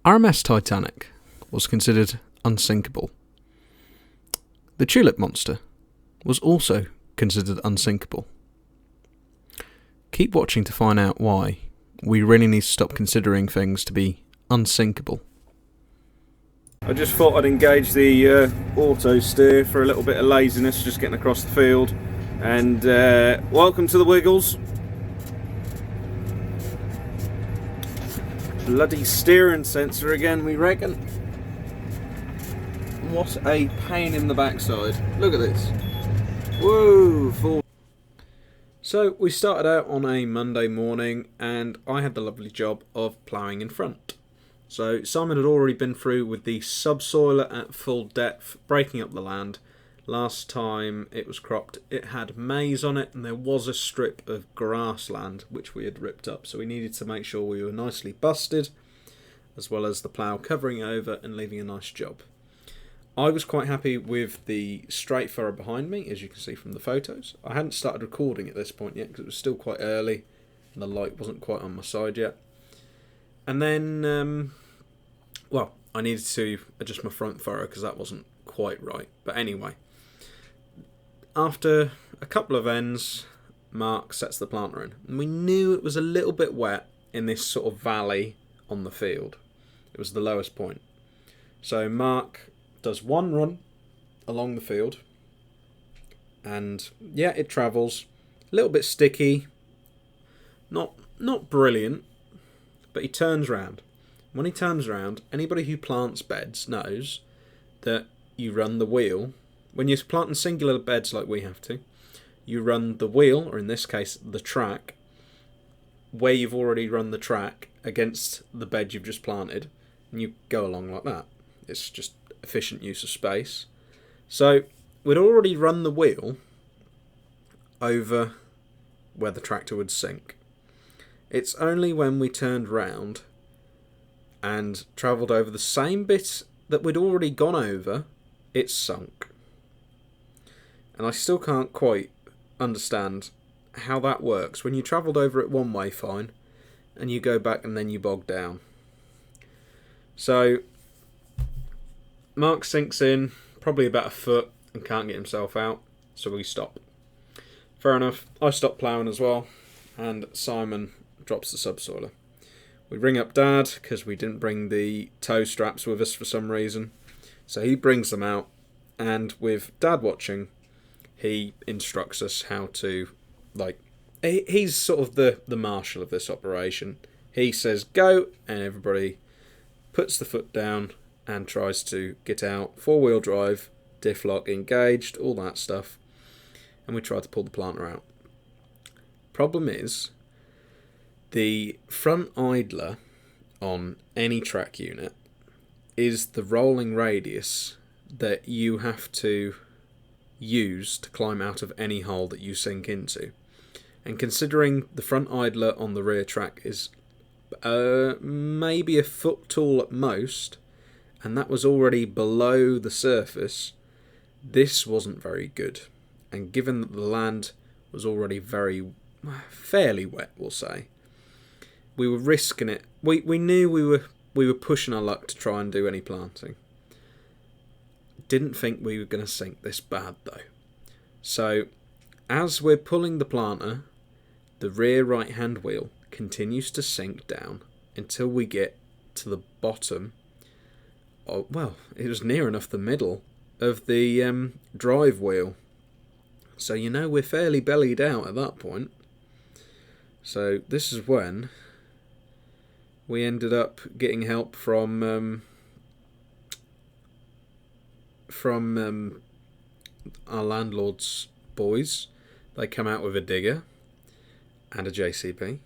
RMS Titanic was considered unsinkable. The tulip monster was also considered unsinkable. Keep watching to find out why we really need to stop considering things to be unsinkable. I just thought I'd engage the auto steer for a little bit of laziness, just getting across the field. And welcome to the Wiggles. Bloody steering sensor again, we reckon. What a pain in the backside. Look at this. Whoa! Full. So we started out on a Monday morning and I had the lovely job of ploughing in front. So Simon had already been through with the subsoiler at full depth, breaking up the land. Last time it was cropped, it had maize on it and there was a strip of grassland which we had ripped up. So we needed to make sure we were nicely busted, as well as the plough covering over and leaving a nice job. I was quite happy with the straight furrow behind me, as you can see from the photos. I hadn't started recording at this point yet because it was still quite early and the light wasn't quite on my side yet. And then, I needed to adjust my front furrow because that wasn't quite right. But anyway, after a couple of ends, Mark sets the planter in. And we knew it was a little bit wet in this sort of valley on the field. It was the lowest point. So Mark does one run along the field. And yeah, it travels. A little bit sticky. Not brilliant. But he turns round. When he turns round, anybody who plants beds knows that you run the wheel. When you're planting singular beds like we have to, you run the wheel, or in this case the track, where you've already run the track against the bed you've just planted, and you go along like that. It's just efficient use of space. So we'd already run the wheel over where the tractor would sink. It's only when we turned round and travelled over the same bit that we'd already gone over, it sunk. And I still can't quite understand how that works. When you travelled over it one way, fine, and you go back and then you bog down. So Mark sinks in probably about a foot and can't get himself out, so we stop. Fair enough, I stop ploughing as well, and Simon drops the subsoiler. We ring up Dad because we didn't bring the tow straps with us for some reason. So he brings them out, and with Dad watching, he instructs us how to, he's sort of the marshal of this operation. He says go, and everybody puts the foot down and tries to get out. 4-wheel drive, diff lock engaged, all that stuff. And we try to pull the planter out. Problem is, the front idler on any track unit is the rolling radius that you have to use to climb out of any hole that you sink into. And considering the front idler on the rear track is maybe a foot tall at most, and that was already below the surface, this wasn't very good. And given that the land was already fairly wet, we'll say, we were risking it. We knew we were pushing our luck to try and do any planting. Didn't think we were going to sink this bad though. So as we're pulling the planter, the rear right hand wheel continues to sink down until we get to the bottom. It was near enough the middle of the drive wheel. So we're fairly bellied out at that point. So this is when we ended up getting help from our landlord's boys. They come out with a digger and a JCB.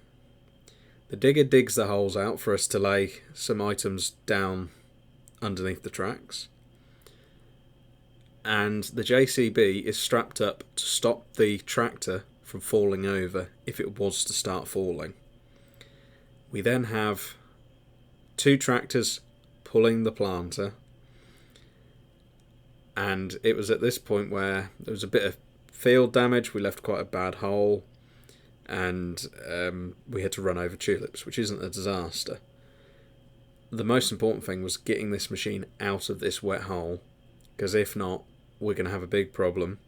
The digger digs the holes out for us to lay some items down underneath the tracks. And the JCB is strapped up to stop the tractor from falling over if it was to start falling. We then have 2 tractors pulling the planter, and it was at this point where there was a bit of field damage. We left quite a bad hole, and we had to run over tulips, which isn't a disaster. the most important thing was getting this machine out of this wet hole, because if not, we're going to have a big problem,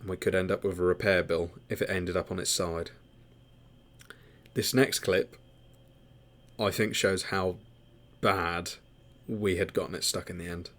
and we could end up with a repair bill if it ended up on its side. This next clip, I think, shows how bad we had gotten it stuck in the end.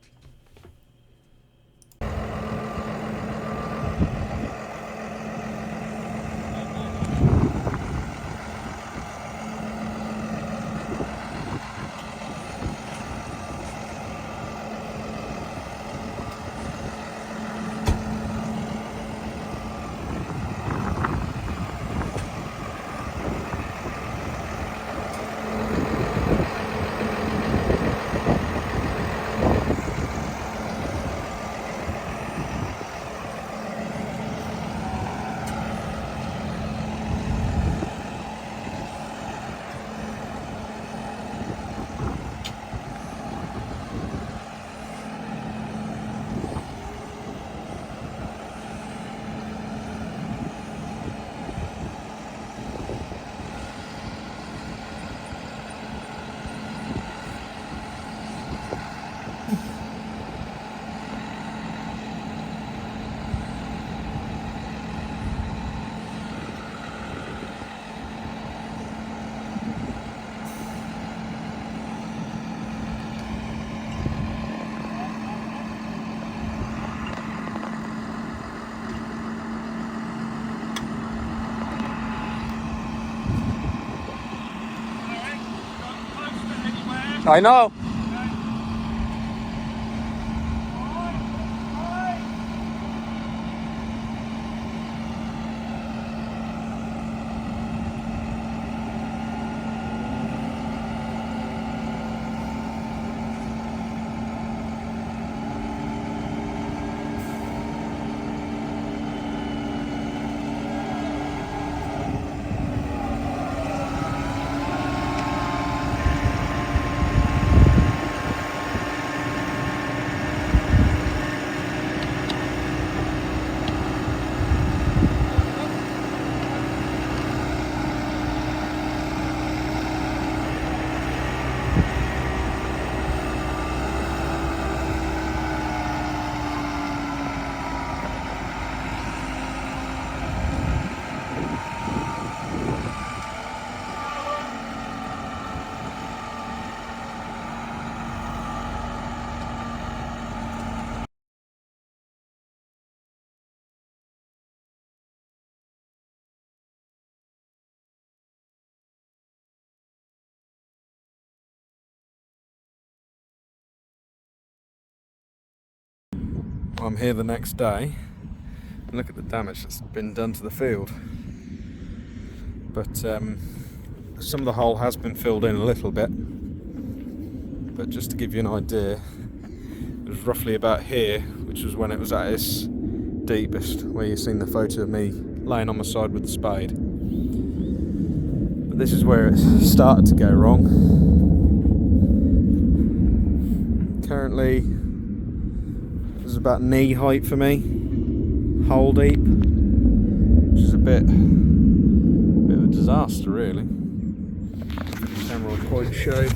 I know. I'm here the next day, and look at the damage that's been done to the field. But some of the hole has been filled in a little bit. But just to give you an idea, it was roughly about here, which was when it was at its deepest, where you've seen the photo of me laying on my side with the spade. But this is where it started to go wrong. Currently, this is about knee height for me, hole deep, which is a bit of a disaster really. The camera will quite show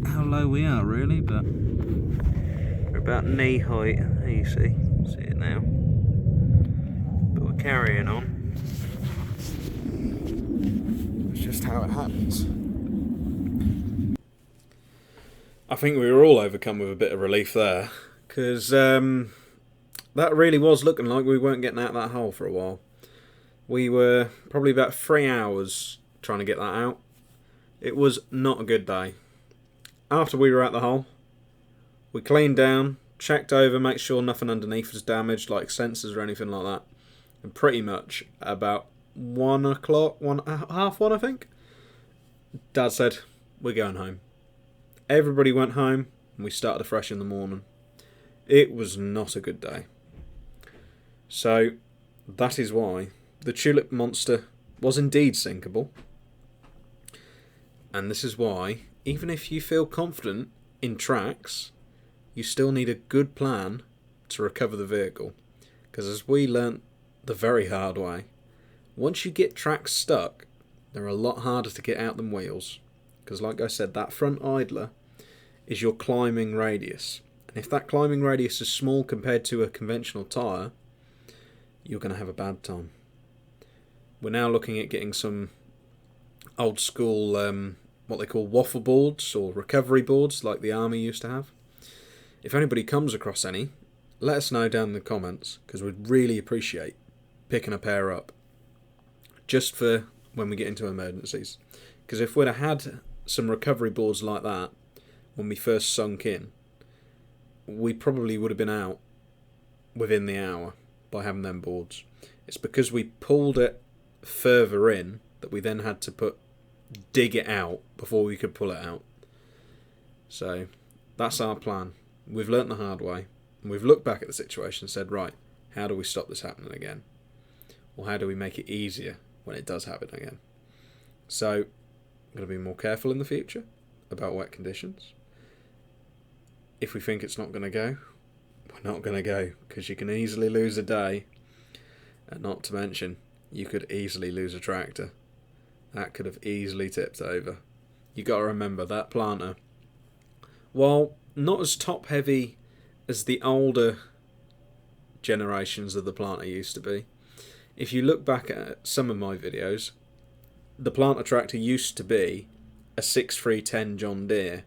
how low we are really, but we're about knee height. There you see it now. But we're carrying on. It's just how it happens. I think we were all overcome with a bit of relief there, because that really was looking like we weren't getting out of that hole for a while. We were probably about 3 hours trying to get that out. It was not a good day. After we were at the hole, we cleaned down, checked over, make sure nothing underneath was damaged, like sensors or anything like that. And pretty much about 1 o'clock, half one I think, Dad said, we're going home. Everybody went home, and we started afresh in the morning. It was not a good day. So, that is why the tulip monster was indeed sinkable. And this is why, even if you feel confident in tracks, you still need a good plan to recover the vehicle. Because as we learnt the very hard way, once you get tracks stuck, they're a lot harder to get out than wheels. because like I said, that front idler is your climbing radius. And if that climbing radius is small compared to a conventional tyre, you're going to have a bad time. We're now looking at getting some old school, what they call waffle boards or recovery boards like the army used to have. If anybody comes across any, let us know down in the comments, because we'd really appreciate picking a pair up just for when we get into emergencies. Because if we'd have had some recovery boards like that when we first sunk in, we probably would have been out within the hour by having them boards. It's because we pulled it further in that we then had to dig it out before we could pull it out. So that's our plan. We've learnt the hard way, and we've looked back at the situation and said, right, how do we stop this happening again? Or how do we make it easier when it does happen again? So I'm going to be more careful in the future about wet conditions. If we think it's not going to go, we're not going to go, because you can easily lose a day, and not to mention you could easily lose a tractor. That could have easily tipped over. You got to remember that planter, while not as top heavy as the older generations of the planter used to be, if you look back at some of my videos, the planter tractor used to be a 6310 John Deere,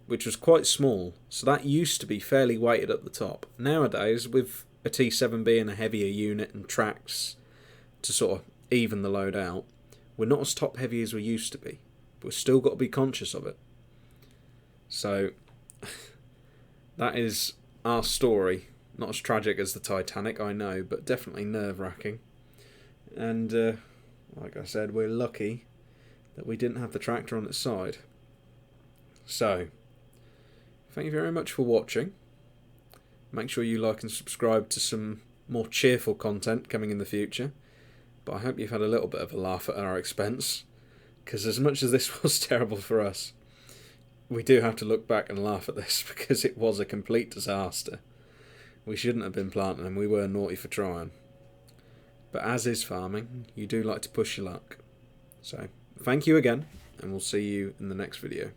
which was quite small, so that used to be fairly weighted at the top. Nowadays, with a T7B and a heavier unit and tracks to sort of even the load out, we're not as top heavy as we used to be, but we've still got to be conscious of it. So that is our story. Not as tragic as the Titanic, I know, but definitely nerve-wracking. And like I said, we're lucky that we didn't have the tractor on its side. So thank you very much for watching. Make sure you like and subscribe to some more cheerful content coming in the future. But I hope you've had a little bit of a laugh at our expense, because as much as this was terrible for us, we do have to look back and laugh at this, because it was a complete disaster. We shouldn't have been planting, and we were naughty for trying. But as is farming, you do like to push your luck. So thank you again, and we'll see you in the next video.